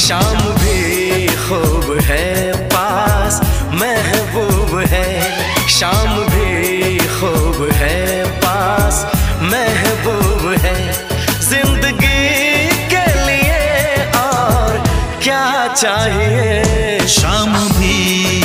शाम भी खूब है पास महबूब है, शाम भी खूब है पास महबूब है। जिंदगी के लिए और क्या चाहिए। शाम भी